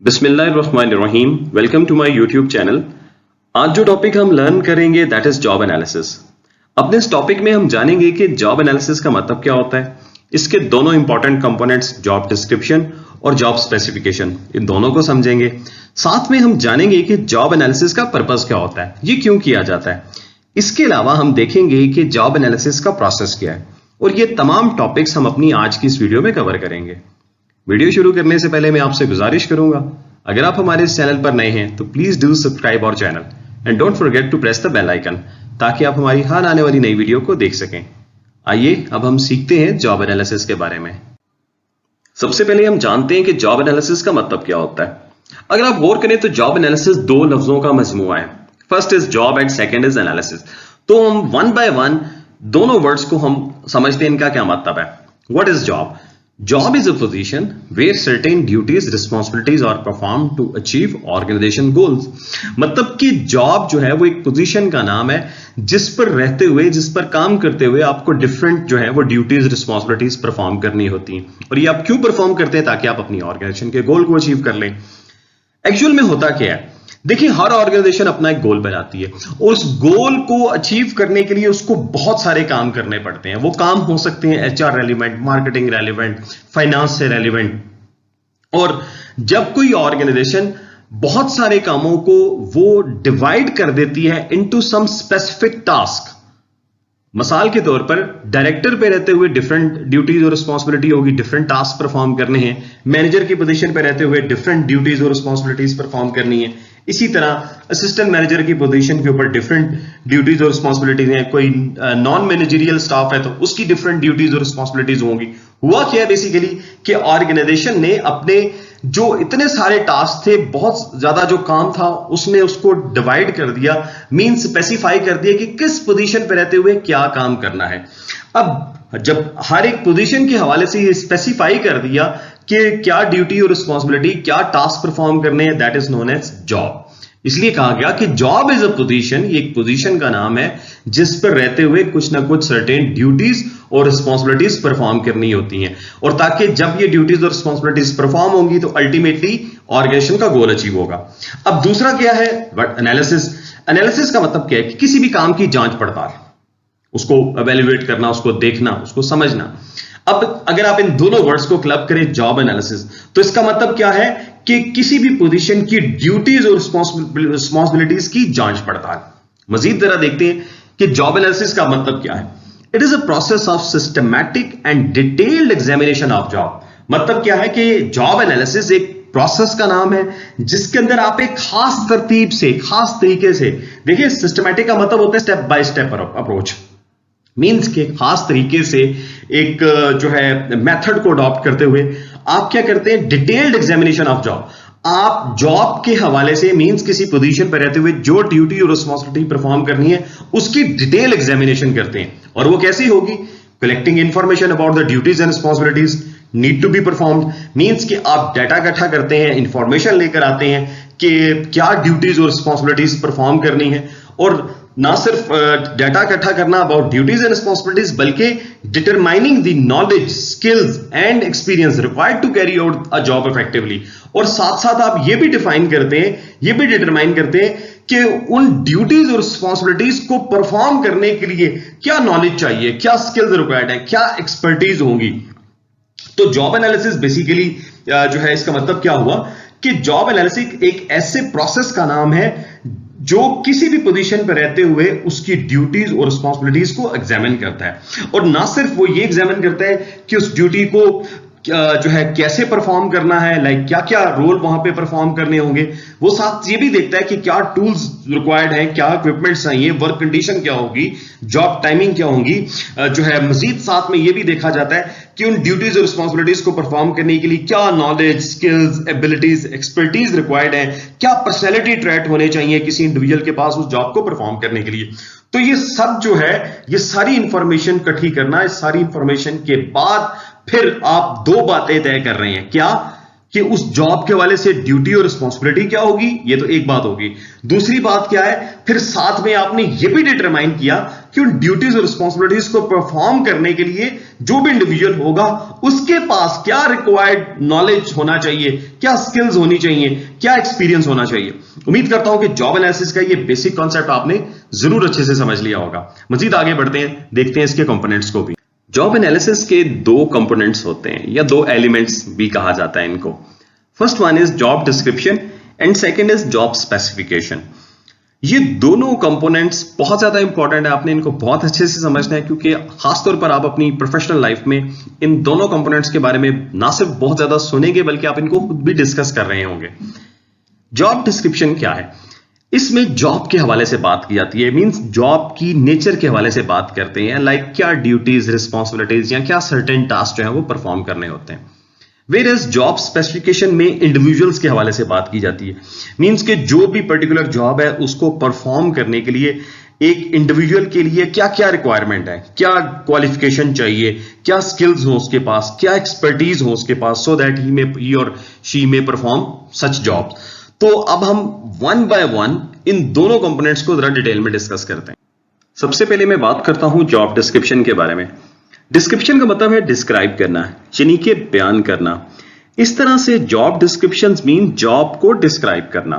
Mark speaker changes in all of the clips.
Speaker 1: बिस्मिल्लाहिर्रहमानिर्रहीम। Welcome to my YouTube channel. आज जो टॉपिक हम लर्न करेंगे दैट इज जॉब एनालिसिस। अपने इस टॉपिक में हम जानेंगे कि जॉब एनालिसिस का मतलब क्या होता है, इसके दोनों इंपॉर्टेंट कंपोनेंट्स जॉब डिस्क्रिप्शन और जॉब स्पेसिफिकेशन, इन दोनों को समझेंगे। साथ में हम जानेंगे कि जॉब एनालिसिस का पर्पस क्या होता है, ये क्यों किया जाता है। इसके अलावा हम देखेंगे कि जॉब एनालिसिस का प्रोसेस क्या है, और ये तमाम टॉपिक्स हम अपनी आज की इस वीडियो में कवर करेंगे। वीडियो शुरू करने से पहले मैं आपसे गुजारिश करूंगा, अगर आप हमारे इस चैनल पर नए हैं तो please do subscribe our channel and don't forget to press the bell icon, ताकि आप हमारी हर आने वाली नई वीडियो को देख सकें। आइए अब हम सीखते हैं जॉब एनालिसिस के बारे में। सबसे पहले हम जानते हैं कि जॉब एनालिसिस का मतलब क्या होता है। अगर आप गौर करें तो जॉब एनालिसिस दो लफ्जों का मजमूआ है। First is job and second is analysis. तो हम वन बाय वन दोनों वर्ड्स को हम समझते हैं, इनका क्या मतलब है। What is job? Job is a position where certain duties, responsibilities are performed to achieve organization goals। मतलब कि जॉब जो है वो एक पोजीशन का नाम है जिस पर रहते हुए, जिस पर काम करते हुए आपको डिफरेंट जो है वो ड्यूटीज, रिस्पॉन्सिबिलिटीज परफॉर्म करनी होती हैं। और ये आप क्यों परफॉर्म करते हैं? ताकि आप अपनी ऑर्गेनाइजेशन के गोल को अचीव कर लें। एक्चुअल में होता क्या है, देखिए हर ऑर्गेनाइजेशन अपना एक गोल बनाती है और उस गोल को अचीव करने के लिए उसको बहुत सारे काम करने पड़ते हैं। वो काम हो सकते हैं HR relevant, marketing relevant, finance से रेलिवेंट। और जब कोई ऑर्गेनाइजेशन बहुत सारे कामों को वो डिवाइड कर देती है इनटू सम स्पेसिफिक टास्क, मिसाल के तौर पर डायरेक्टर पे रहते हुए डिफरेंट ड्यूटीज और रिस्पॉन्सिबिलिटी होगी, डिफरेंट टास्क परफॉर्म करने हैं। मैनेजर की पोजीशन पे रहते हुए डिफरेंट ड्यूटीज और रिस्पॉन्सिबिलिटीज परफॉर्म करनी है। इसी तरह असिस्टेंट मैनेजर की पोजीशन के ऊपर डिफरेंट ड्यूटीज और रिस्पॉन्सिबिलिटीज हैं। कोई नॉन मैनेजरियल स्टाफ है तो उसकी डिफरेंट ड्यूटीज और रिस्पॉन्सिबिलिटीज होंगी। हुआ क्या बेसिकली कि ऑर्गेनाइजेशन ने अपने जो इतने सारे टास्क थे, बहुत ज्यादा जो काम था, उसने उसको डिवाइड कर दिया, मीन स्पेसिफाई कर दिया कि किस पोजीशन पे रहते हुए क्या काम करना है। अब जब हर एक पोजीशन के हवाले से ये स्पेसिफाई कर दिया कि क्या ड्यूटी और रिस्पॉन्सिबिलिटी, क्या टास्क परफॉर्म करने हैं, that is known as job. इसलिए कहा गया कि जॉब इज अ पोजीशन, ये एक पोजीशन का नाम है जिस पर रहते हुए कुछ ना कुछ सर्टेन ड्यूटीज और रिस्पॉन्सिबिलिटीज परफॉर्म करनी होती हैं। और ताकि जब ये ड्यूटीज और रिस्पॉन्सिबिलिटीज परफॉर्म होंगी तो अल्टीमेटली ऑर्गेनाइजेशन का गोल अचीव होगा। अब दूसरा क्या है? एनालिसिस। एनालिसिस का मतलब क्या है कि किसी भी काम की जांच पड़ताल, उसको एवेल्युएट करना, उसको देखना, उसको समझना। अब अगर आप इन दोनों वर्ड्स को क्लब करें, जॉब एनालिसिस, तो इसका मतलब क्या है कि किसी भी पोजीशन की ड्यूटीज और रिस्पॉन्सिबिलिटीज की जांच पड़ताल। मजीद जरा देखते हैं कि जॉब एनालिसिस का मतलब क्या है। It is a process of systematic and detailed examination of job. मतलब क्या है कि जॉब एनालिसिस एक प्रोसेस का नाम है जिसके अंदर आप एक खास तरतीब से, खास तरीके से, देखिए सिस्टमैटिक का मतलब होता है step by step approach, means के खास तरीके से एक जो है मेथड को अडॉप्ट करते हुए आप क्या करते हैं, डिटेल्ड एग्जामिनेशन ऑफ जॉब। आप जॉब के हवाले से, मींस किसी पोजीशन पर रहते हुए जो ड्यूटी और रिस्पॉन्सिबिलिटी परफॉर्म करनी है उसकी डिटेल एग्जामिनेशन करते हैं। और वो कैसी होगी? Collecting information about the duties and responsibilities need to be performed, means कि आप डाटा इकट्ठा करते हैं, इंफॉर्मेशन लेकर आते हैं कि क्या ड्यूटीज और रिस्पॉन्सिबिलिटीज परफॉर्म करनी है। और ना सिर्फ डाटा इकट्ठा करना अबाउट ड्यूटीज एंड रिस्पॉन्सिबिलिटीज, बल्कि determining the knowledge, skills and experience required to carry out a job effectively. और साथ साथ आप ये भी डिफाइन करते हैं, ये भी डिटरमाइन करते हैं कि उन ड्यूटीज और रिस्पॉन्सिबिलिटीज को परफॉर्म करने के लिए क्या नॉलेज चाहिए, क्या स्किल्स रिक्वायर्ड है, क्या एक्सपर्टीज होंगी। तो जॉब एनालिसिस बेसिकली जो है, इसका मतलब क्या हुआ कि जॉब एनालिसिस एक ऐसे प्रोसेस का नाम है जो किसी भी पोजीशन पर रहते हुए उसकी ड्यूटीज और रिस्पॉन्सिबिलिटीज को एग्जामिन करता है। और ना सिर्फ वो ये एग्जामिन करता है कि उस ड्यूटी को जो है कैसे परफॉर्म करना है, लाइक क्या क्या रोल वहां पे परफॉर्म करने होंगे, वो साथ ये भी देखता है कि क्या टूल्स रिक्वायर्ड हैं, क्या इक्विपमेंट्स चाहिए, वर्क कंडीशन क्या होगी, जॉब टाइमिंग क्या होगी। जो है मजीद साथ में ये भी देखा जाता है कि उन ड्यूटीज और रिस्पॉन्सिबिलिटीज को परफॉर्म करने के लिए क्या knowledge, skills, abilities, expertise required है, क्या पर्सनैलिटी ट्रेट होने चाहिए किसी इंडिविजुअल के पास उस जॉब को परफॉर्म करने के लिए। तो ये सब जो है, ये सारी इंफॉर्मेशन इकट्ठी करना, इस सारी इंफॉर्मेशन के बाद फिर आप दो बातें तय कर रहे हैं। क्या कि उस जॉब के हवाले से ड्यूटी और रिस्पॉन्सिबिलिटी क्या होगी, ये तो एक बात होगी। दूसरी बात क्या है, फिर साथ में आपने ये भी डिटरमाइन किया कि उन ड्यूटीज और रिस्पॉन्सिबिलिटीज को परफॉर्म करने के लिए जो भी इंडिविजुअल होगा उसके पास क्या रिक्वायर्ड नॉलेज होना चाहिए, क्या स्किल्स होनी चाहिए, क्या एक्सपीरियंस होना चाहिए। उम्मीद करता हूं कि जॉब एनालिसिस का ये बेसिक कॉन्सेप्ट आपने जरूर अच्छे से समझ लिया होगा। मजीद आगे बढ़ते हैं, देखते हैं इसके कंपोनेंट्स को भी। जॉब एनालिसिस के दो कंपोनेंट्स होते हैं या दो एलिमेंट्स भी कहा जाता है इनको। First one is job description and second is job specification. ये दोनों कंपोनेंट्स बहुत ज्यादा इंपॉर्टेंट है, आपने इनको बहुत अच्छे से समझना है क्योंकि खासतौर पर आप अपनी प्रोफेशनल लाइफ में इन दोनों कंपोनेंट्स के बारे में ना सिर्फ बहुत ज्यादा सुनेंगे बल्कि आप इनको खुद भी डिस्कस कर रहे होंगे। जॉब डिस्क्रिप्शन क्या है? इसमें जॉब के हवाले से बात की जाती है, मींस जॉब की नेचर के हवाले से बात करते हैं, लाइक क्या ड्यूटीज, रिस्पॉन्सिबिलिटीज या क्या सर्टेन टास्क जो है वो परफॉर्म करने होते हैं। वेयरएज जॉब स्पेसिफिकेशन में इंडिविजुअल्स के हवाले से बात की जाती है, मींस कि जो भी पर्टिकुलर जॉब है उसको परफॉर्म करने के लिए एक इंडिविजुअल के लिए क्या क्या रिक्वायरमेंट है, क्या क्वालिफिकेशन चाहिए, क्या स्किल्स हो उसके पास, क्या एक्सपर्टीज हो उसके पास, सो दैट ही और शी में परफॉर्म सच जॉब। तो अब हम वन बाय वन इन दोनों कंपोनेंट्स को जरा डिटेल में डिस्कस करते हैं। सबसे पहले मैं बात करता हूं जॉब डिस्क्रिप्शन के बारे में। डिस्क्रिप्शन का मतलब है डिस्क्राइब करना, यानी कि बयान करना। इस तरह से जॉब डिस्क्रिप्शंस मीन जॉब को डिस्क्राइब करना।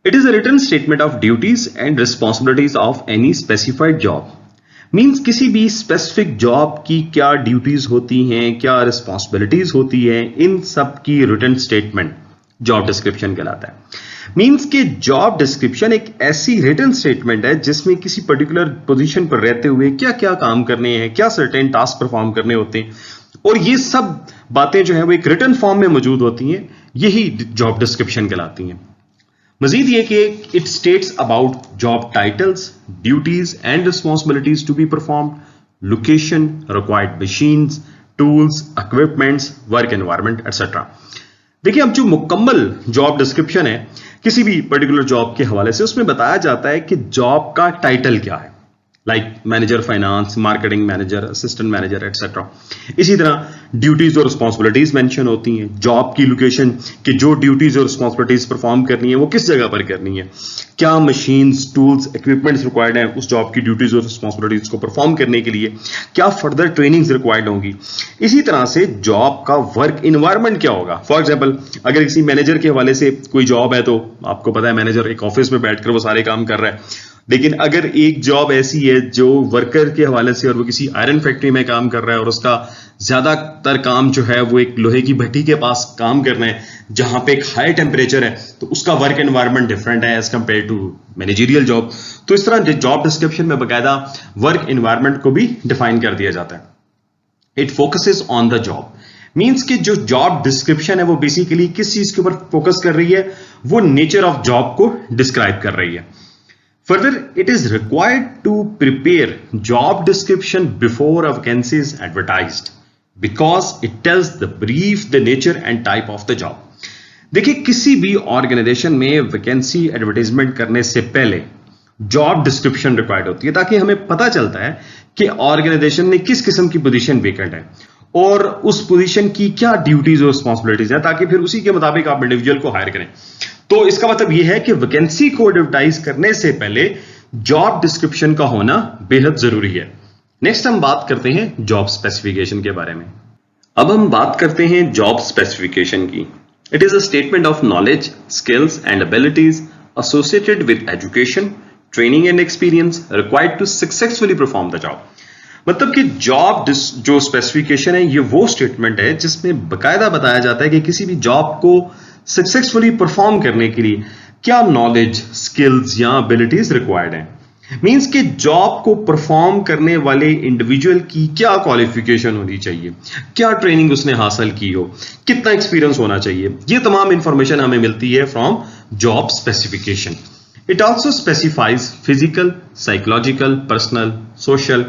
Speaker 1: It is a written statement of duties and responsibilities of any specified job. Means किसी भी स्पेसिफिक जॉब की क्या ड्यूटीज होती हैं, क्या रिस्पॉन्सिबिलिटीज होती हैं, इन सब की रिटन स्टेटमेंट जॉब डिस्क्रिप्शन कहलाता है। मींस कि जॉब डिस्क्रिप्शन एक ऐसी रिटन स्टेटमेंट है जिसमें किसी पर्टिकुलर पोजीशन पर रहते हुए क्या क्या काम करने हैं, क्या सर्टेन टास्क परफॉर्म करने होते हैं, और ये सब बातें जो है वो एक रिटन फॉर्म में मौजूद होती हैं, यही जॉब डिस्क्रिप्शन कहलाती हैं। मजीद ये कि it states about job titles, duties and responsibilities to be performed, location, required machines, tools, equipments, work environment etcetera. देखिए, अब जो मुकम्मल जॉब डिस्क्रिप्शन है किसी भी पर्टिकुलर जॉब के हवाले से, उसमें बताया जाता है कि जॉब का टाइटल क्या है, like manager finance, marketing manager, assistant manager etcetera. इसी तरह ड्यूटीज और रिस्पॉन्सिबिलिटीज मेंशन होती हैं, जॉब की लोकेशन कि जो ड्यूटीज और रिस्पॉन्सिबिलिटीज परफॉर्म करनी है वो किस जगह पर करनी है, क्या मशीन्स, टूल्स, इक्विपमेंट्स रिक्वायर्ड हैं उस जॉब की ड्यूटीज और रिस्पॉन्सिबिलिटीज को परफॉर्म करने के लिए, क्या फर्दर ट्रेनिंग्स रिक्वायर्ड होंगी। इसी तरह से जॉब का वर्क इन्वायरमेंट क्या होगा। फॉर एग्जाम्पल, अगर किसी मैनेजर के हवाले से कोई जॉब है तो आपको पता है मैनेजर एक ऑफिस में बैठकर वो सारे काम कर रहा है, लेकिन अगर एक जॉब ऐसी है जो वर्कर के हवाले से और वो किसी आयरन फैक्ट्री में काम कर रहा है और उसका ज्यादातर काम जो है वो एक लोहे की भट्टी के पास काम करना है जहां पे एक हाई टेम्परेचर है, तो उसका वर्क एनवायरनमेंट डिफरेंट है as compare to managerial job. तो इस तरह जॉब डिस्क्रिप्शन में बकायदा वर्क एनवायरनमेंट को भी डिफाइन कर दिया जाता है। It focuses on the job, means कि जो जॉब डिस्क्रिप्शन है वो बेसिकली किस चीज के ऊपर फोकस कर रही है, वो नेचर ऑफ जॉब को डिस्क्राइब कर रही है। Further, it is required to prepare job description before a vacancy is advertised because it tells the brief, the nature and type of the job. देखिए, किसी भी ऑर्गेनाइजेशन में वैकेंसी एडवर्टाइजमेंट करने से पहले जॉब डिस्क्रिप्शन रिक्वायर्ड होती है ताकि हमें पता चलता है कि ऑर्गेनाइजेशन में किस किस्म की पोजीशन वेकेंट है और उस पोजीशन की क्या ड्यूटीज और रिस्पॉन्सिबिलिटीज है, ताकि फिर उसी के मुताबिक आप इंडिविजुअल को हायर करें। तो इसका मतलब यह है कि वैकेंसी को एडवर्टाइज करने से पहले जॉब डिस्क्रिप्शन का होना बेहद जरूरी है। नेक्स्ट हम बात करते हैं जॉब स्पेसिफिकेशन के बारे में। अब हम बात करते हैं जॉब स्पेसिफिकेशन की। It is a statement of knowledge, skills and abilities associated with education, training and experience required to successfully perform the job. मतलब कि जॉब जो स्पेसिफिकेशन है ये वो स्टेटमेंट है जिसमें बकायदा बताया जाता है कि किसी भी जॉब को सक्सेसफुली परफॉर्म करने के लिए क्या नॉलेज, स्किल्स या एबिलिटीज रिक्वायर्ड हैं। मींस कि जॉब को परफॉर्म करने वाले इंडिविजुअल की क्या क्वालिफिकेशन होनी चाहिए, क्या ट्रेनिंग उसने हासिल की हो, कितना एक्सपीरियंस होना चाहिए, ये तमाम इंफॉर्मेशन हमें मिलती है from job specification. It also specifies physical, psychological, personal, social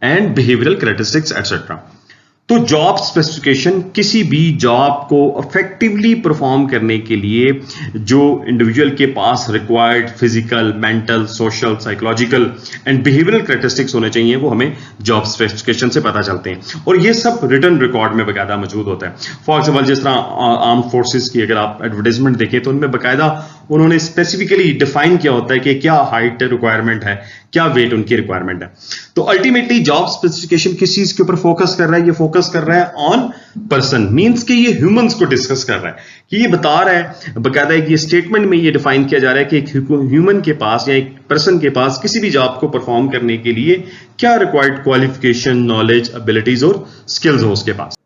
Speaker 1: and behavioural characteristics etcetera. तो जॉब स्पेसिफिकेशन किसी भी जॉब को इफेक्टिवली परफॉर्म करने के लिए जो इंडिविजुअल के पास required physical, mental, social, psychological and behavioural characteristics होने चाहिए, वो हमें जॉब स्पेसिफिकेशन से पता चलते हैं और ये सब रिटन रिकॉर्ड में बाकायदा मौजूद होता है। फॉर एग्जाम्पल जिस तरह आर्म फोर्सेस की अगर आप एडवर्टाइजमेंट देखें तो उनमें बाकायदा उन्होंने स्पेसिफिकली डिफाइन किया होता है कि क्या हाइट रिक्वायरमेंट है, क्या वेट उनकी रिक्वायरमेंट है। तो अल्टीमेटली जॉब स्पेसिफिकेशन किस चीज के ऊपर फोकस कर रहा है? ये फोकस कर रहा है ऑन पर्सन, मींस कि ये ह्यूमंस को डिस्कस कर रहा है, कि ये बता रहा है बकायदा ये स्टेटमेंट में ये डिफाइन किया जा रहा है कि एक ह्यूमन के पास या एक पर्सन के पास किसी भी जॉब को परफॉर्म करने के लिए क्या रिक्वायर्ड क्वालिफिकेशन, नॉलेज, एबिलिटीज और स्किल्स हो उसके पास।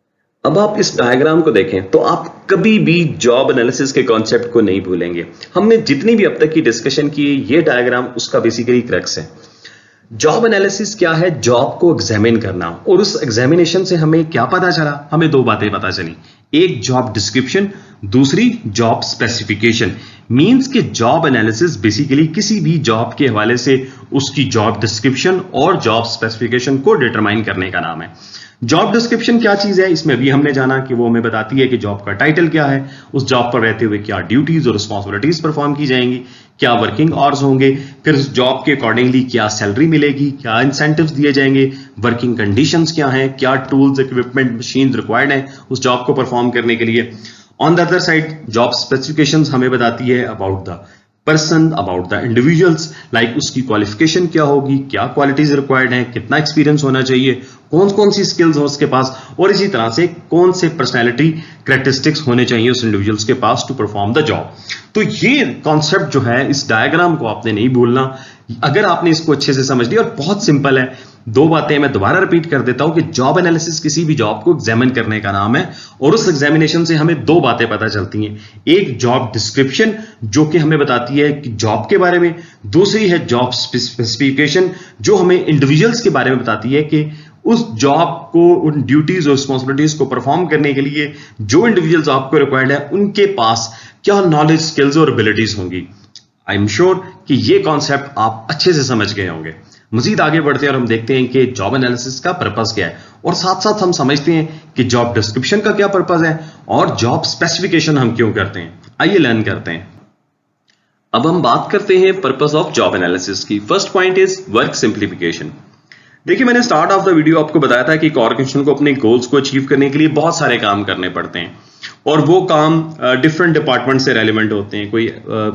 Speaker 1: अब आप इस डायग्राम को देखें तो आप कभी भी जॉब एनालिसिस के कॉन्सेप्ट को नहीं भूलेंगे। हमने जितनी भी अब तक की डिस्कशन की, ये डायग्राम उसका बेसिकली क्रक्स है। जॉब एनालिसिस क्या है? जॉब को एग्जामिन करना, और उस एग्जामिनेशन से हमें क्या पता चला? हमें दो बातें पता चली, एक जॉब डिस्क्रिप्शन, दूसरी जॉब स्पेसिफिकेशन। मींस कि जॉब एनालिसिस बेसिकली किसी भी जॉब के हवाले से उसकी जॉब डिस्क्रिप्शन और जॉब स्पेसिफिकेशन को डिटरमाइन करने का नाम है। जॉब डिस्क्रिप्शन क्या चीज है? इसमें अभी हमने जाना कि वो हमें बताती है कि जॉब का टाइटल क्या है, उस जॉब पर रहते हुए क्या ड्यूटीज और रिस्पॉन्सिबिलिटीज परफॉर्म की जाएंगी, क्या वर्किंग आवर्स होंगे, फिर उस जॉब के अकॉर्डिंगली क्या सैलरी मिलेगी, क्या इंसेंटिव्स दिए जाएंगे, वर्किंग कंडीशंस क्या हैं, क्या टूल्स, इक्विपमेंट, मशीन रिक्वायर्ड है उस जॉब को परफॉर्म करने के लिए। On the other side job specifications हमें बताती है about the person, about the individuals, like उसकी क्वालिफिकेशन क्या होगी, क्या क्वालिटीज रिक्वायर्ड हैं, कितना एक्सपीरियंस होना चाहिए, कौन कौन सी स्किल्स हो उसके पास, और इसी तरह से कौन से पर्सनैलिटी कैरेक्टरिस्टिक्स होने चाहिए उस इंडिविजुअल्स के पास टू परफॉर्म द जॉब। तो ये कॉन्सेप्ट जो है, इस डायग्राम को आपने नहीं भूलना। अगर आपने इसको अच्छे से समझ लिया, और बहुत सिंपल है, दो बातें मैं दोबारा रिपीट कर देता हूं कि जॉब एनालिसिस किसी भी जॉब को एग्जामिन करने का नाम है, और उस एग्जामिनेशन से हमें दो बातें पता चलती हैं। एक जॉब डिस्क्रिप्शन जो कि हमें बताती है कि जॉब के बारे में, दूसरी है जॉब स्पेसिफिकेशन जो हमें इंडिविजुअल्स के बारे में बताती है कि उस जॉब को, उन ड्यूटीज और रिस्पॉन्सिबिलिटीज को परफॉर्म करने के लिए जो इंडिविजुअल्स आपको रिक्वायर्ड है उनके पास क्या नॉलेज, स्किल्स और एबिलिटीज होंगी। आई एम श्योर कि ये कॉन्सेप्ट आप अच्छे से समझ गए होंगे। मजीद आगे बढ़ते हैं और हम देखते हैं कि जॉब एनालिसिस का पर्पस क्या है, और साथ साथ हम समझते हैं कि जॉब डिस्क्रिप्शन का क्या पर्पस है और जॉब स्पेसिफिकेशन हम क्यों करते हैं। आइए लर्न करते हैं। अब हम बात करते हैं पर्पस ऑफ जॉब एनालिसिस की। First point is work simplification. देखिए, मैंने स्टार्ट ऑफ द वीडियो आपको बताया था कि एक ऑर्गेनाइजेशन को अपने गोल्स को अचीव करने के लिए बहुत सारे काम करने पड़ते हैं, और वो काम डिफरेंट डिपार्टमेंट से रेलिवेंट होते हैं।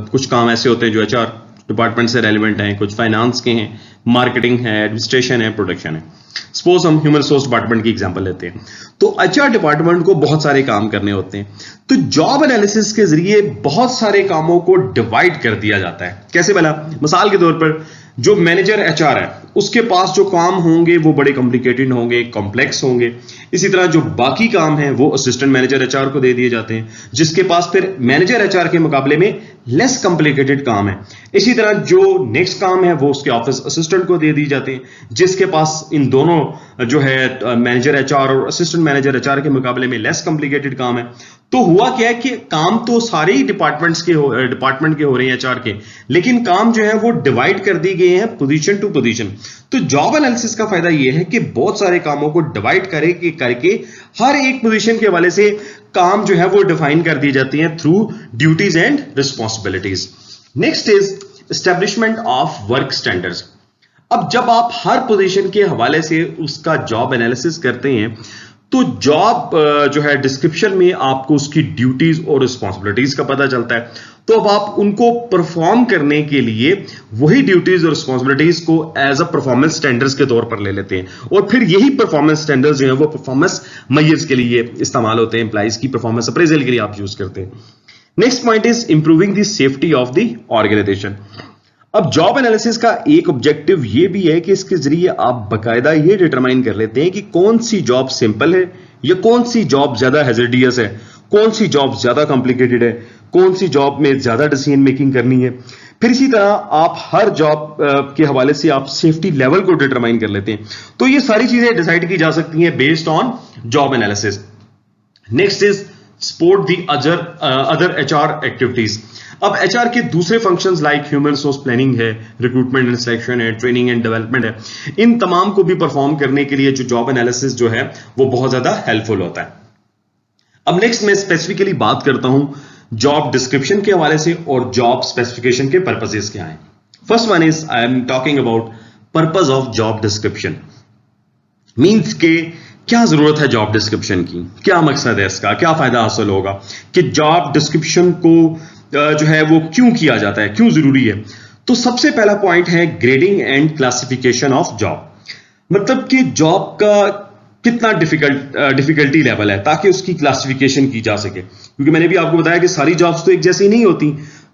Speaker 1: कुछ काम ऐसे होते हैं जो एचआर डिपार्टमेंट से रेलिवेंट हैं, कुछ फाइनेंस के हैं, मार्केटिंग है, एडमिनिस्ट्रेशन है, प्रोडक्शन है। सपोज हम ह्यूमन रिसोर्स डिपार्टमेंट की एग्जांपल लेते हैं, तो एचआर डिपार्टमेंट को बहुत सारे काम करने होते हैं। तो जॉब एनालिसिस के जरिए बहुत सारे कामों को डिवाइड कर दिया जाता है। कैसे भला? मिसाल के तौर पर जो मैनेजर एचआर है उसके पास जो काम होंगे वो बड़े कॉम्प्लिकेटेड होंगे, कॉम्प्लेक्स होंगे। इसी तरह जो बाकी काम हैं वो असिस्टेंट मैनेजर एचआर को दे दिए जाते हैं, जिसके पास फिर मैनेजर एचआर के मुकाबले में लेस कॉम्प्लिकेटेड काम है। इसी तरह जो नेक्स्ट काम है वो उसके ऑफिस असिस्टेंट को दे दिए जाते हैं, जिसके पास इन दोनों जो है मैनेजर एचआर और असिस्टेंट मैनेजर एचआर के मुकाबले में लेस कॉम्प्लिकेटेड काम है। तो हुआ क्या है कि काम तो सारे ही डिपार्टमेंट के हो रहे हैं एचआर के, लेकिन काम जो है वो डिवाइड कर दिए गए हैं पोजीशन टू पोजीशन। तो जॉब एनालिसिस का फायदा यह है कि बहुत सारे कामों को डिवाइड करके हर एक पोजीशन के हवाले से काम जो है वो डिफाइन कर दी जाती हैं through duties and responsibilities. Next is establishment of work standards. अब जब आप हर पोजीशन के हवाले से उसका जॉब एनालिसिस करते हैं तो जॉब जो है डिस्क्रिप्शन में आपको उसकी ड्यूटीज और रिस्पॉन्सिबिलिटीज का पता चलता है। तो अब आप उनको परफॉर्म करने के लिए वही ड्यूटीज और रिस्पॉन्सिबिलिटीज को एज अ परफॉर्मेंस स्टैंडर्ड्स के तौर पर ले लेते हैं, और फिर यही परफॉर्मेंस स्टैंडर्ड्स जो है वो परफॉर्मेंस मेजर्स के लिए इस्तेमाल होते हैं, एम्प्लॉइज की परफॉर्मेंस अप्रेजल के लिए आप यूज करते हैं। Next point is improving the safety of the organisation. अब जॉब एनालिसिस का एक ऑब्जेक्टिव ये भी है कि इसके जरिए आप बकायदा ये डिटरमाइन कर लेते हैं कि कौन सी जॉब सिंपल है या कौन सी जॉब ज्यादा हैजर्डियस है, कौन सी जॉब ज्यादा कॉम्प्लिकेटेड है, कौन सी जॉब में ज्यादा डिसीजन मेकिंग करनी है। फिर इसी तरह आप हर जॉब के हवाले से आप सेफ्टी लेवल को डिटरमाइन कर लेते हैं। तो ये सारी चीजें डिसाइड की जा सकती हैं based on job analysis. Next is support the other HR activities. अब एचआर के दूसरे functions like human resource planning है, रिक्रूटमेंट एंड सिलेक्शन है, ट्रेनिंग एंड डेवलपमेंट है, इन तमाम को भी परफॉर्म करने के लिए जो जॉब एनालिसिस जो है वो बहुत ज्यादा हेल्पफुल होता है। अब नेक्स्ट मैं स्पेसिफिकली बात करता हूं जॉब डिस्क्रिप्शन के हवाले से और जॉब स्पेसिफिकेशन के पर्पसेस क्या हैं। First one is I am talking about purpose of job description. Means के क्या जरूरत है जॉब डिस्क्रिप्शन की, क्या मकसद है इसका, क्या फायदा हासिल होगा, कि जॉब डिस्क्रिप्शन को जो है वो क्यों किया जाता है, क्यों जरूरी है। तो सबसे पहला पॉइंट है grading and classification of job. मतलब कि जॉब का कितना डिफिकल्टी लेवल है ताकि उसकी क्लासिफिकेशन की जा सके, क्योंकि मैंने भी आपको बताया कि सारी जॉब्स तो एक जैसी नहीं होती।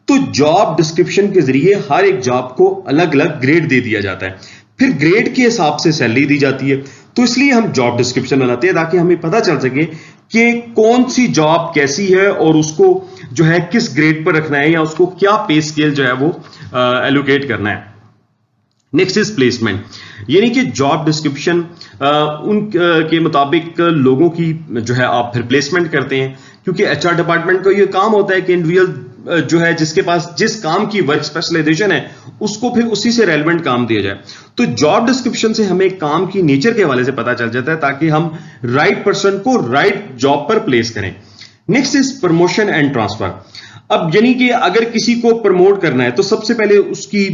Speaker 1: तो जॉब डिस्क्रिप्शन के जरिए हर एक जॉब को अलग अलग ग्रेड दे दिया जाता है, फिर ग्रेड के हिसाब से सैलरी दी जाती है। तो इसलिए हम जॉब डिस्क्रिप्शन बनाते हैं ताकि हमें पता चल सके कि कौन सी जॉब कैसी है और उसको जो है किस ग्रेड पर रखना है या उसको क्या पे स्केल जो है वो एलोकेट करना है। नेक्स्ट इज प्लेसमेंट, यानी कि जॉब डिस्क्रिप्शन उन के मुताबिक लोगों की जो है आप फिर प्लेसमेंट करते हैं, क्योंकि एचआर डिपार्टमेंट का ये काम होता है कि इंडिविजुअल जो है जिसके पास जिस काम की वर्क स्पेशलाइजेशन है उसको फिर उसी से रेलेवेंट काम दिया जाए। तो जॉब डिस्क्रिप्शन से हमें काम की नेचर के हवाले से पता चल जाता है ताकि हम राइट पर्सन को राइट जॉब पर प्लेस करें। Next is promotion and transfer. अब यानी कि अगर किसी को प्रमोट करना है तो सबसे पहले उसकी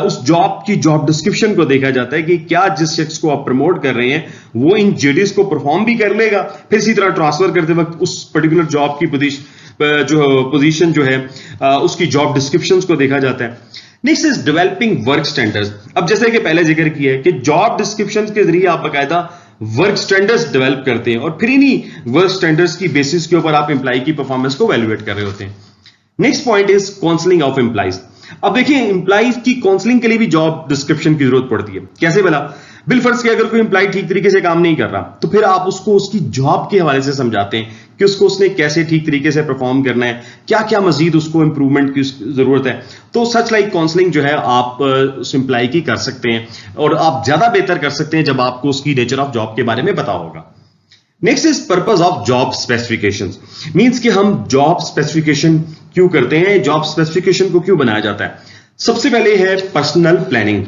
Speaker 1: उस जॉब की जॉब डिस्क्रिप्शन को देखा जाता है कि क्या जिस शख्स को आप प्रमोट कर रहे हैं वो इन जेडीज को परफॉर्म भी कर लेगा। फिर इसी तरह ट्रांसफर करते वक्त उस पर्टिकुलर जॉब की पोजीशन जो है उसकी जॉब डिस्क्रिप्शंस को देखा जाता है। Next is developing work standards. अब जैसे कि पहले जिक्र किया है कि जॉब डिस्क्रिप्शंस के जरिए आप बाकायदा वर्क स्टैंडर्ड्स डेवलप करते हैं और फिर इन्हीं वर्क स्टैंडर्ड्स की बेसिस के ऊपर आप एम्प्लॉय की परफॉर्मेंस को वैल्यूएट कर रहे होते हैं। Next point is counselling of employees. अब देखिए एम्प्लॉइज की काउंसलिंग के लिए भी जॉब डिस्क्रिप्शन की जरूरत पड़ती है। कैसे भला? बिलफर्ज के अगर कोई एम्प्लॉय ठीक तरीके से काम नहीं कर रहा तो फिर आप उसको उसकी जॉब के हवाले से समझाते हैं कि उसको उसने कैसे ठीक तरीके से परफॉर्म करना है, क्या क्या मजीद उसको इंप्रूवमेंट की जरूरत है। तो सच लाइक काउंसलिंग जो है आप उस एम्प्लॉय की कर सकते हैं और आप ज्यादा बेहतर कर सकते हैं जब आपको उसकी नेचर ऑफ जॉब के बारे में पता होगा। Next is purpose of job specifications. Means कि हम जॉब स्पेसिफिकेशन क्यों करते हैं, जॉब स्पेसिफिकेशन को क्यों बनाया जाता है। सबसे पहले है पर्सनल प्लानिंग।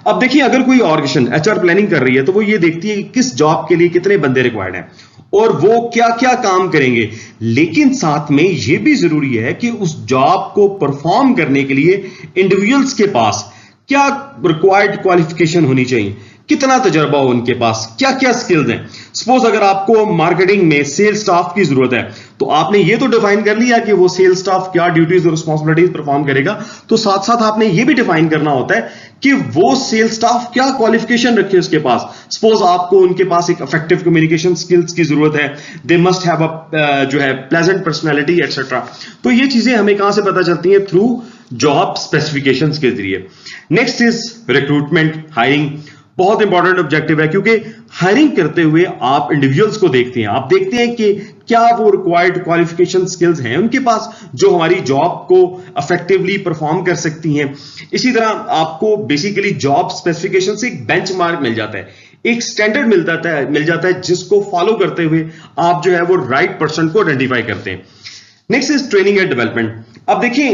Speaker 1: अब देखिए अगर कोई ऑर्गेनाइजेशन एचआर प्लानिंग कर रही है तो वो ये देखती है कि किस जॉब के लिए कितने बंदे रिक्वायर्ड हैं और वो क्या क्या काम करेंगे, लेकिन साथ में ये भी जरूरी है कि उस जॉब को परफॉर्म करने के लिए इंडिविजुअल्स के पास क्या रिक्वायर्ड क्वालिफिकेशन होनी चाहिए, कितना तजर्बा हो उनके पास, क्या क्या स्किल्स हैं। सपोज अगर आपको मार्केटिंग में सेल्स स्टाफ की जरूरत है तो आपने ये तो डिफाइन कर लिया कि वो सेल्स स्टाफ क्या ड्यूटीज और रिस्पांसिबिलिटीज परफॉर्म करेगा, तो साथ साथ आपने ये भी डिफाइन करना होता है कि वो सेल्स स्टाफ क्या क्वालिफिकेशन रखे उसके पास। सपोज आपको उनके पास एक इफेक्टिव कम्युनिकेशन स्किल्स की जरूरत है, दे मस्ट हैव अ जो है प्लेजेंट पर्सनैलिटी एक्सेट्रा। तो ये चीजें हमें कहां से पता चलती हैं? थ्रू जॉब स्पेसिफिकेशंस के जरिए। Next is recruitment, hiring. बहुत इंपॉर्टेंट ऑब्जेक्टिव है क्योंकि हायरिंग करते हुए आप इंडिविजुअल्स को देखते हैं, आप देखते हैं कि क्या वो रिक्वायर्ड क्वालिफिकेशन स्किल्स हैं उनके पास जो हमारी जॉब को इफेक्टिवली परफॉर्म कर सकती हैं। इसी तरह आपको बेसिकली जॉब स्पेसिफिकेशन से एक बेंचमार्क मिल जाता है, एक स्टैंडर्ड मिल जाता है जिसको फॉलो करते हुए आप जो है वो राइट पर्सन को आइडेंटिफाई करते हैं। Next is training and development. अब देखिए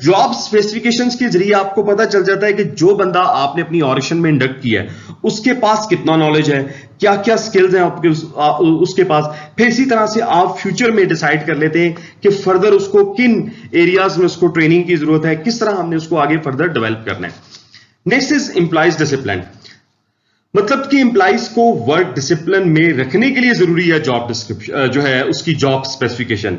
Speaker 1: जॉब स्पेसिफिकेशंस के जरिए आपको पता चल जाता है कि जो बंदा आपने अपनी ऑडिशन में इंडक्ट किया है उसके पास कितना नॉलेज है, क्या क्या स्किल्स हैं आपके उसके पास। फिर इसी तरह से आप फ्यूचर में डिसाइड कर लेते हैं कि फर्दर उसको किन एरियाज में उसको ट्रेनिंग की जरूरत है, किस तरह हमने उसको आगे फर्दर डेवलप करना है। Next is employees discipline. मतलब कि एम्प्लॉइज को वर्क डिसिप्लिन में रखने के लिए जरूरी है जॉब डिस्क्रिप्शन जो है उसकी जॉब स्पेसिफिकेशन।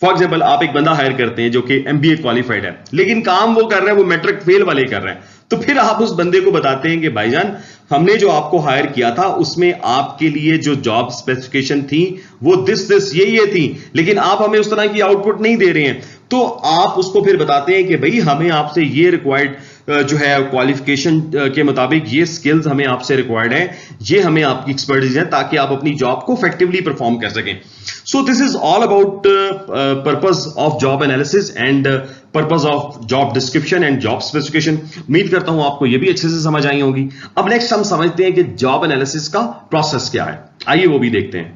Speaker 1: फॉर एग्जाम्पल आप एक बंदा हायर करते हैं जो कि एमबीए क्वालिफाइड है लेकिन काम वो कर रहा है वो मैट्रिक फेल वाले कर रहे हैं, तो फिर आप उस बंदे को बताते हैं कि भाईजान हमने जो आपको हायर किया था उसमें आपके लिए जो जॉब स्पेसिफिकेशन थी वो दिस ये थी, लेकिन आप हमें उस तरह की आउटपुट नहीं दे रहे हैं। तो आप उसको फिर बताते हैं कि भाई हमें आपसे ये रिक्वायर्ड जो है क्वालिफिकेशन के मुताबिक ये स्किल्स हमें आपसे रिक्वायर्ड है, ये हमें आपकी एक्सपर्टीज है ताकि आप अपनी जॉब को इफेक्टिवली परफॉर्म कर सकें। So this is all about purpose of job analysis and purpose of job description and job specification. उम्मीद करता हूं आपको ये भी अच्छे से समझ आई होगी। अब नेक्स्ट हम समझते हैं कि जॉब एनालिसिस का प्रोसेस क्या है, आइए वो भी देखते हैं।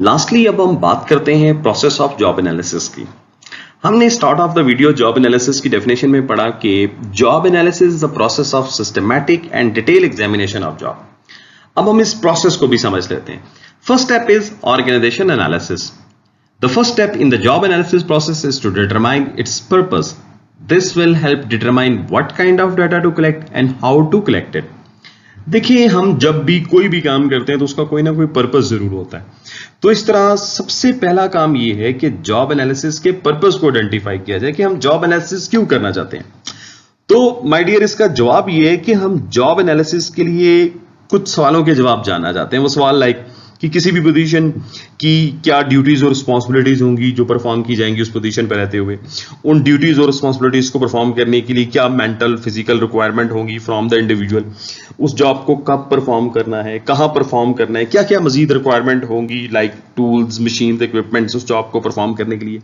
Speaker 1: लास्टली अब हम बात करते हैं प्रोसेस ऑफ जॉब एनालिसिस की। हमने start of the video job analysis की डेफिनेशन में पढ़ा कि job analysis is the process of systematic and detail examination of job. अब हम इस प्रोसेस को भी समझ लेते हैं। First step is organisation analysis. The first step in the job analysis process is to determine its purpose. This will help determine what kind of data to collect and how to collect it. देखिए, हम जब भी कोई भी काम करते हैं तो उसका कोई ना कोई पर्पस जरूर होता है। तो इस तरह सबसे पहला काम ये है कि जॉब एनालिसिस के पर्पस को आइडेंटिफाई किया जाए कि हम जॉब एनालिसिस क्यों करना चाहते हैं। तो माय डियर, इसका जवाब ये है कि हम जॉब एनालिसिस के लिए कुछ सवालों के जवाब जानना चाहते हैं। वो सवाल लाइक कि किसी भी पोजीशन की क्या ड्यूटीज और रिस्पॉन्सिबिलिटीज होंगी जो परफॉर्म की जाएंगी उस पोजीशन पर रहते हुए। उन ड्यूटीज और रिस्पॉन्सिबिलिटीज को परफॉर्म करने के लिए क्या मेंटल फिजिकल रिक्वायरमेंट होंगी फ्रॉम द इंडिविजुअल। उस जॉब को कब परफॉर्म करना है, कहां परफॉर्म करना है, क्या क्या मजीद रिक्वायरमेंट होंगी लाइक टूल्स, मशीन, इक्विपमेंट्स उस जॉब को परफॉर्म करने के लिए।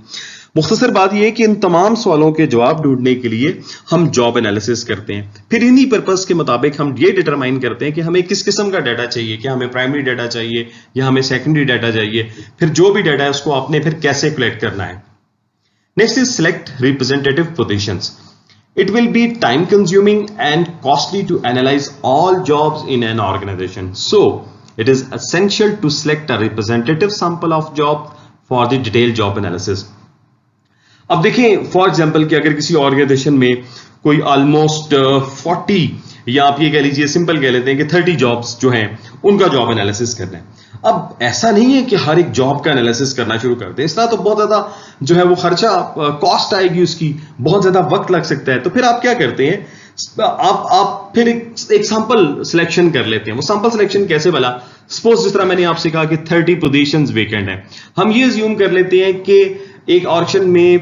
Speaker 1: मुख्तसर बात यह है कि इन तमाम सवालों के जवाब ढूंढने के लिए हम जॉब एनालिसिस करते हैं। फिर इन्हीं पर्पस के मुताबिक हम ये डिटरमाइन करते हैं कि हमें किस किस्म का डाटा चाहिए, क्या हमें प्राइमरी डाटा चाहिए या हमें सेकेंडरी डाटा चाहिए। फिर जो भी डाटा है उसको आपने फिर कैसे कलेक्ट करना है। Next is select representative positions. It will be time consuming and costly to analyze all jobs in an organization. So, it is essential to select a representative sample of job for the detailed job analysis. अब देखें for example कि अगर किसी organisation में कोई almost 40 या आप ये कह लीजिए सिंपल कह लेते हैं कि 30 जॉब्स जो हैं उनका जॉब एनालिसिस करना है। अब ऐसा नहीं है कि हर एक जॉब का एनालिसिस करना शुरू कर दें, इस तरह तो बहुत ज्यादा जो है वो खर्चा कॉस्ट आएगी, उसकी बहुत ज्यादा वक्त लग सकता है। तो फिर आप क्या करते हैं, आप फिर एक सैंपल सिलेक्शन कर लेते हैं। वो सैंपल सिलेक्शन कैसे भला, सपोज जिस तरह मैंने आपसे कहा कि 30 पोजीशंस वेकेंट है, हम ये अज्यूम कर लेते हैं कि एक ऑप्शन में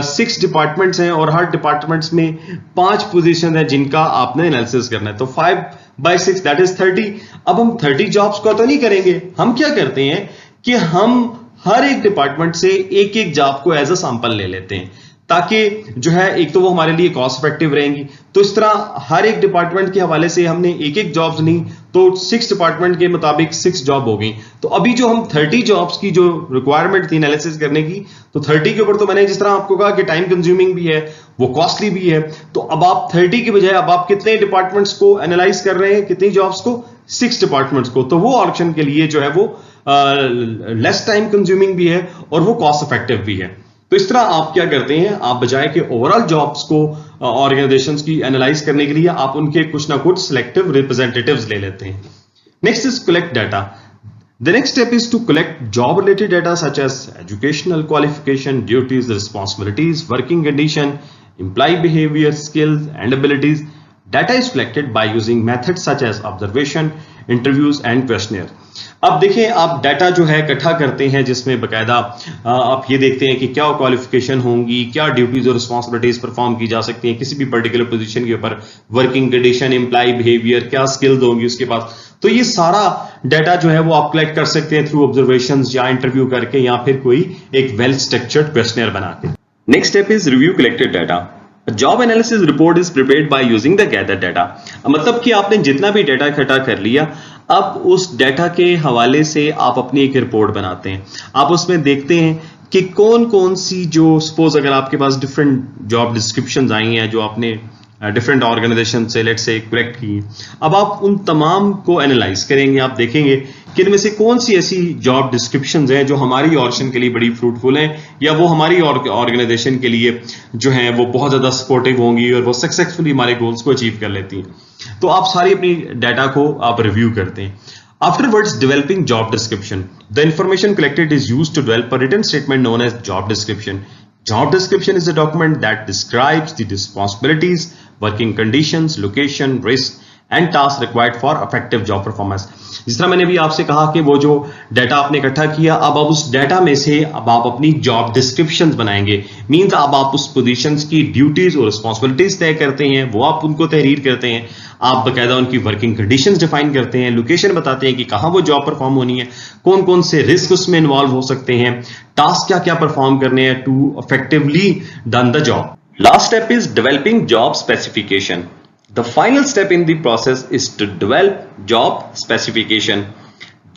Speaker 1: 6 डिपार्टमेंट्स हैं और हर डिपार्टमेंट्स में 5 पोजीशन है जिनका आपने एनालिसिस करना है। तो 5 by 6 दैट इज 30। अब हम 30 जॉब्स को तो नहीं करेंगे, हम क्या करते हैं कि हम हर एक डिपार्टमेंट से एक एक जॉब को एज अ सैंपल ले लेते हैं ताकि जो है एक तो वो हमारे लिए कॉस्ट इफेक्टिव रहेंगी। तो इस तरह हर एक डिपार्टमेंट के हवाले से हमने एक एक जॉब्स ली तो 6 डिपार्टमेंट के मुताबिक 6 जॉब हो गई। तो अभी जो हम 30 जॉब्स की जो रिक्वायरमेंट थी एनालिसिस करने की, तो 30 के ऊपर तो मैंने जिस तरह आपको कहा कि टाइम कंज्यूमिंग भी है, वो कॉस्टली भी है। तो अब आप 30 की बजाय अब आप कितने डिपार्टमेंट्स को एनालाइज कर रहे हैं, कितनी जॉब्स को, 6 डिपार्टमेंट्स को। तो वो ऑप्शन के लिए जो है वो लेस टाइम कंज्यूमिंग भी है और वो कॉस्ट इफेक्टिव भी है। तो इस तरह आप क्या करते हैं, आप बजाय के ओवरऑल जॉब्स को ऑर्गेनाइजेशंस की एनालाइज करने के लिए आप उनके कुछ ना कुछ सिलेक्टिव रिप्रेजेंटेटिव्स ले लेते हैं। Next is collect data. The next step is to collect job related data such as educational qualification, duties, responsibilities, working condition, employee behavior, skills and abilities. Data is collected by using methods such as observation, interviews and questionnaire. अब देखिए, आप data जो है इकट्ठा करते हैं जिसमें बकायदा आप ये देखते हैं कि क्या क्वालिफिकेशन होंगी, क्या ड्यूटीज और रिस्पॉन्सिबिलिटीज परफॉर्म की जा सकती हैं किसी भी पर्टिकुलर पोजीशन के ऊपर, वर्किंग कंडीशन, एम्प्लॉय बिहेवियर, क्या स्किल्स होंगी उसके पास। तो ये सारा डाटा जो है वो आप कलेक्ट कर सकते हैं थ्रू ऑब्जर्वेशंस या इंटरव्यू करके या फिर कोई एक वेल स्ट्रक्चर्ड क्वेश्चनर बना के। Next step is review collected data. Job analysis report is prepared by using the gathered data. मतलब कि आपने जितना भी डाटा इकट्ठा कर लिया, अब उस डाटा के हवाले से आप अपनी एक रिपोर्ट बनाते हैं। आप उसमें देखते हैं कि कौन कौन सी जो सपोज अगर आपके पास डिफरेंट जॉब डिस्क्रिप्शंस आई हैं जो आपने डिफरेंट ऑर्गेनाइजेशन से लेट्स से कलेक्ट की, अब आप उन तमाम को एनालाइज करेंगे। आप देखेंगे कि इनमें से कौन सी ऐसी जॉब डिस्क्रिप्शंस हैं जो हमारी ऑर्गेनाइजेशन के लिए बड़ी फ्रूटफुल हैं या वो हमारी ऑर्गेनाइजेशन के लिए जो है वो बहुत ज्यादा सपोर्टिव होंगी और वो सक्सेसफुली हमारे गोल्स को अचीव कर लेती हैं। तो आप सारी अपनी डाटा को आप रिव्यू करते हैं। Afterwards, developing job description. The information collected is used to develop a written statement known as job description. Job description is a document that describes the responsibilities, working conditions, location, risk and tasks required for effective job performance. जिस तरह मैंने भी आपसे कहा कि वो जो data आपने इकट्ठा किया, अब आप उस डाटा में से अब आप अपनी जॉब डिस्क्रिप्शंस बनाएंगे। मींस अब आप उस पोजीशंस की ड्यूटीज और रिस्पॉन्सिबिलिटीज तय करते हैं, वो आप उनको तहरीर करते हैं। आप बकायदा उनकी वर्किंग कंडीशंस डिफाइन करते हैं, लोकेशन बताते हैं कि कहां वो जॉब परफॉर्म होनी है, कौन कौन से रिस्क उसमें इन्वॉल्व हो सकते हैं, टास्क क्या क्या परफॉर्म करने हैं to effectively done the job. Last step is developing job specification. The final step in the process is to develop job specification.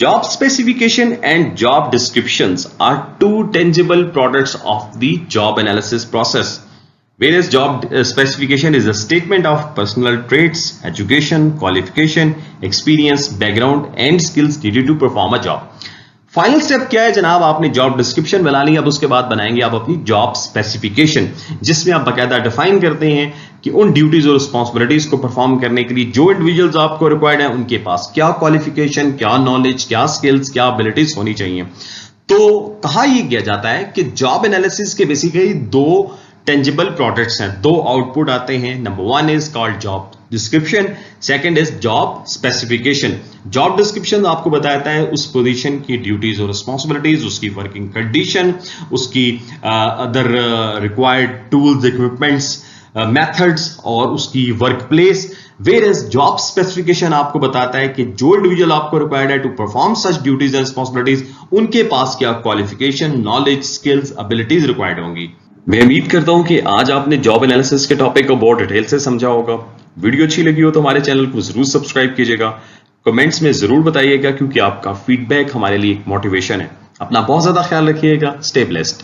Speaker 1: Job specification and job descriptions are two tangible products of the job analysis process. Whereas job specification is a statement of personal traits, education, qualification, experience, background and skills needed to perform a job. Final step क्या है जनाब, आपने job description बना ली, अब उसके बाद बनाएंगे आप अपनी जॉब स्पेसिफिकेशन, जिसमें आप बकायदा डिफाइन करते हैं कि उन ड्यूटीज और रिस्पॉन्सिबिलिटीज को परफॉर्म करने के लिए जो इंडिविजुअल्स आपको रिक्वायर्ड है उनके पास क्या क्वालिफिकेशन, क्या नॉलेज, क्या स्किल्स, क्या एबिलिटीज होनी चाहिए। तो कहा यह किया जाता है कि जॉब एनालिसिस के बेसिकली दो टेंजिबल प्रोडक्ट्स हैं, दो आउटपुट आते हैं। Number one is called job description, second is job specification. Job description आपको बताता है उस पोजीशन की ड्यूटीज और रिस्पॉन्सिबिलिटीज, उसकी वर्किंग कंडीशन, उसकी other required tools, equipments, methods और उसकी work place. Whereas job specification आपको बताता है कि जो इंडिविजुअल आपको रिक्वायर्ड है to perform such duties and responsibilities, उनके पास क्या qualification, knowledge, skills, abilities required होंगी। मैं उम्मीद करता हूं कि आज आपने जॉब एनालिसिस के टॉपिक को बहुत डिटेल से समझा होगा। वीडियो अच्छी लगी हो तो हमारे चैनल को जरूर सब्सक्राइब कीजिएगा, कमेंट्स में जरूर बताइएगा क्योंकि आपका फीडबैक हमारे लिए एक मोटिवेशन है। अपना बहुत ज्यादा ख्याल रखिएगा, स्टे ब्लेस्ड।